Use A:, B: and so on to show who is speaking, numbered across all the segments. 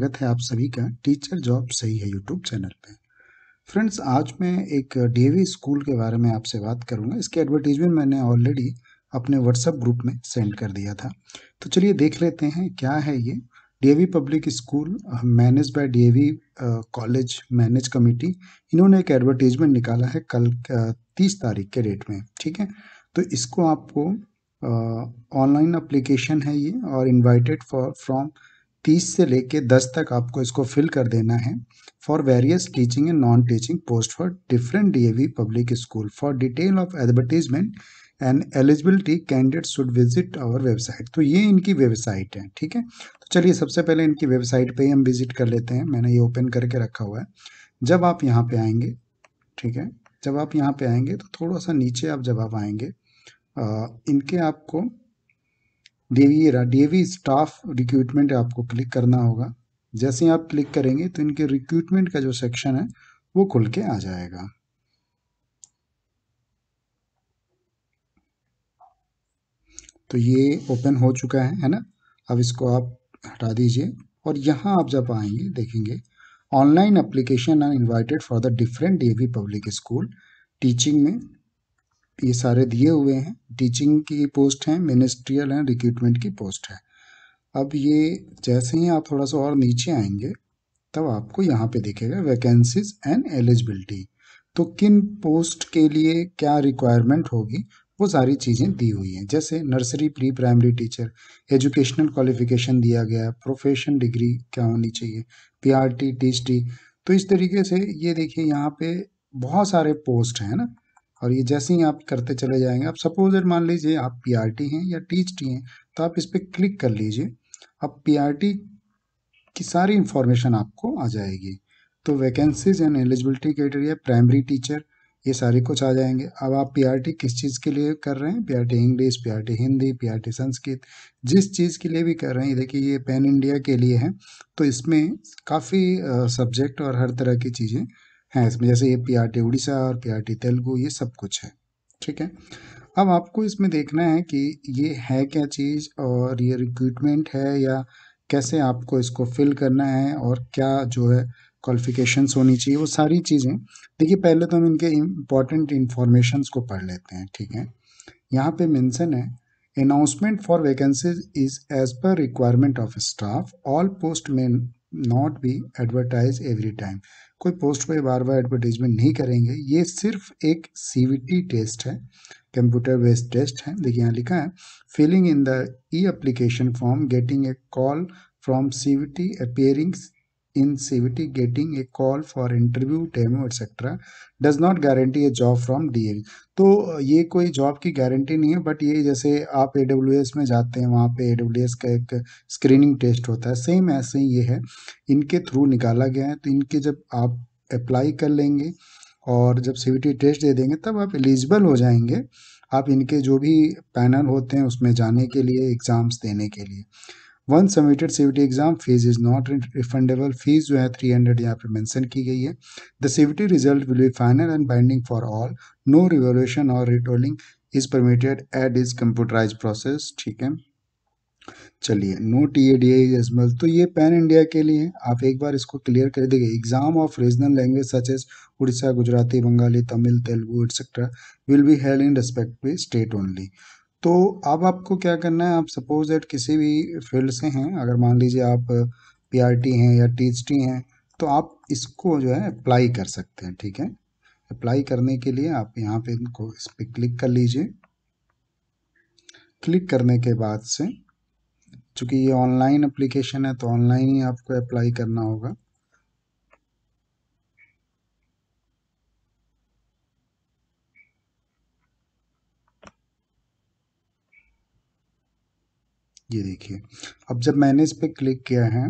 A: स्वागत है आप सभी का टीचर जॉब सही है यूट्यूब चैनल पे। फ्रेंड्स, आज मैं एक डीएवी स्कूल के बारे में आपसे बात करूंगा। इसके एडवर्टीजमेंट मैंने ऑलरेडी अपने व्हाट्सएप ग्रुप में सेंड कर दिया था। तो चलिए देख लेते हैं क्या है ये DAV public school manage by DAV college manage committee. इन्होंने एक एडवर्टीजमेंट निकाला है कल 30 तारीख के डेट में। ठीक है, तो इसको आपको ऑनलाइन एप्लीकेशन है ये और इनवाइटेड फॉर फ्रॉम 30 से लेके 10 तक आपको इसको फिल कर देना है for various teaching and non teaching post for different DAV public school. For detail of advertisement and eligibility candidate should visit our website. तो ये इनकी वेबसाइट है। ठीक है, तो चलिए सबसे पहले इनकी वेबसाइट पे ही हम विजिट कर लेते हैं। मैंने ये ओपन करके रखा हुआ है। जब आप यहाँ पे आएंगे, ठीक है, जब आप यहाँ पे आएंगे तो थोड़ा सा नीचे आप जब आप आएंगे इनके आपको डीएवी स्टाफ रिक्रूटमेंट आपको क्लिक करना होगा। जैसे ही आप क्लिक करेंगे तो इनके रिक्रूटमेंट का जो सेक्शन है वो खुल के आ जाएगा। तो ये ओपन हो चुका है ना। अब इसको आप हटा दीजिए और यहाँ आप जब आएंगे देखेंगे online application are invited for the different DAV public school teaching में ये सारे दिए हुए हैं। टीचिंग की पोस्ट है, मिनिस्ट्रियल है, रिक्रूटमेंट की पोस्ट है। अब ये जैसे ही आप थोड़ा सा और नीचे आएंगे तब आपको यहाँ पे दिखेगा वैकेंसीज एंड एलिजिबिलिटी। तो किन पोस्ट के लिए क्या रिक्वायरमेंट होगी वो सारी चीज़ें दी हुई हैं। जैसे nursery pre primary teacher, educational qualification दिया गया, प्रोफेशन डिग्री क्या होनी चाहिए, पीआरटी टीचटी। तो इस तरीके से ये देखिए यहाँ पे बहुत सारे पोस्ट हैं ना। और ये जैसे ही आप करते चले जाएंगे, आप सपोज मान लीजिए आप पीआरटी हैं या टीचटी हैं तो आप इस पर क्लिक कर लीजिए। अब पीआरटी की सारी इंफॉर्मेशन आपको आ जाएगी। तो vacancies and eligibility criteria, primary teacher, ये सारे कुछ आ जाएंगे। अब आप पीआरटी किस चीज़ के लिए कर रहे हैं, PRT English, PRT Hindi, PRT Sanskrit, जिस चीज़ के लिए भी कर रहे हैं। देखिए ये पैन इंडिया के लिए है तो इसमें काफ़ी सब्जेक्ट और हर तरह की चीज़ें हैं इसमें। जैसे ये पीआरटी उड़ीसा और पीआरटी तेलुगु, ये सब कुछ है। ठीक है, अब आपको इसमें देखना है कि ये है क्या चीज़ और ये रिक्रूटमेंट है या कैसे आपको इसको फिल करना है और क्या जो है क्वालिफिकेशंस होनी चाहिए, वो सारी चीज़ें। देखिए पहले तो हम इनके इम्पॉर्टेंट इंफॉर्मेशंस को पढ़ लेते हैं। ठीक है, यहाँ पे मेंशन है announcement for vacancies is as per requirement of staff, all post may not be advertise every time. कोई पोस्ट पे बार बार एडवर्टीजमेंट नहीं करेंगे। ये सिर्फ एक सीवीटी टेस्ट है, कंप्यूटर बेस्ड टेस्ट है। देखिए यहाँ लिखा है filling in the e application form, getting a call from CBT, appearing in CBT, getting a call for interview, demo etcetera, does not guarantee a job from DAV. तो ये कोई job की guarantee नहीं है, बट ये जैसे आप AWS में जाते हैं वहाँ पे एडब्ल्यूएस का एक स्क्रीनिंग टेस्ट होता है, सेम ऐसे ही ये है, इनके थ्रू निकाला गया है। तो इनके जब आप अप्लाई कर लेंगे और जब सीवीटी टेस्ट दे देंगे तब आप एलिजिबल हो जाएंगे, आप इनके जो भी पैनल होते हैं उसमें जाने के लिए, एग्ज़ाम्स देने के लिए। Once submitted CBT exam fee is not refundable. Fee जो है 300 यहाँ पे मेंशन की गई है। The CBT result will be final and binding for all, no revaluation or retotalling is permitted at is computerise process. ठीक है, चलिए नो टीएडीए एजमल, तो ये पैन इंडिया के लिए है। आप एक बार इसको क्लियर कर देंगे। Exam of regional language such as Orissa, Gujarati, Bengali, Tamil, Telugu etcetera will be held in respective state only. तो अब आपको क्या करना है, आप सपोज दैट किसी भी फील्ड से हैं, अगर मान लीजिए आप पीआरटी हैं या टीचटी हैं तो आप इसको जो है अप्लाई कर सकते हैं। ठीक है, अप्लाई करने के लिए आप यहाँ पे इनको इस पर क्लिक कर लीजिए। क्लिक करने के बाद से चूँकि ये ऑनलाइन एप्लीकेशन है तो ऑनलाइन ही आपको अप्लाई करना होगा। ये देखिए, अब जब मैंने इस पर क्लिक किया है,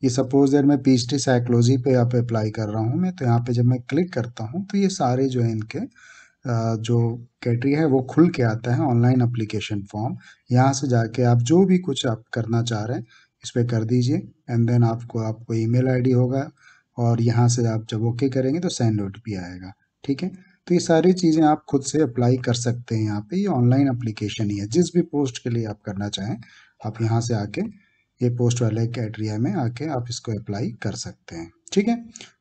A: ये सपोज दैट मैं पीएचडी साइकोलॉजी पे यहाँ पे अप्लाई कर रहा हूँ मैं, तो यहाँ पे जब मैं क्लिक करता हूँ तो ये सारे जो है इनके जो कैटेगरी है वो खुल के आता है ऑनलाइन एप्लीकेशन फॉर्म। यहाँ से जाके आप जो भी कुछ आप करना चाह रहे हैं इस पर कर दीजिए एंड देन आपको ईमेल आईडी होगा और यहाँ से आप जब ओके करेंगे तो सेंड ओटीपी आएगा। ठीक है, तो ये सारी चीज़ें आप खुद से अप्लाई कर सकते हैं। यहाँ पे ये ऑनलाइन एप्लीकेशन ही है, जिस भी पोस्ट के लिए आप करना चाहें आप यहाँ से आके ये पोस्ट वाले क्राइटेरिया में आके आप इसको अप्लाई कर सकते हैं। ठीक है,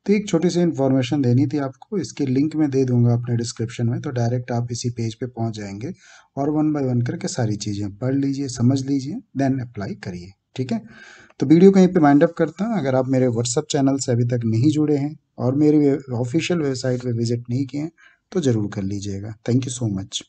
A: तो एक छोटी सी इन्फॉर्मेशन देनी थी आपको, इसके लिंक मैं दे दूंगा अपने डिस्क्रिप्शन में, तो डायरेक्ट आप इसी पेज पे पहुंच जाएंगे और 1 बाय 1 करके सारी चीज़ें पढ़ लीजिए, समझ लीजिए, देन अप्लाई करिए। ठीक है, तो वीडियो कहीं पे वाइंड अप करता हूँ। अगर आप मेरे व्हाट्सअप चैनल से अभी तक नहीं जुड़े हैं और मेरी ऑफिशियल वेबसाइट पे विजिट नहीं किए हैं तो ज़रूर कर लीजिएगा। Thank you so much.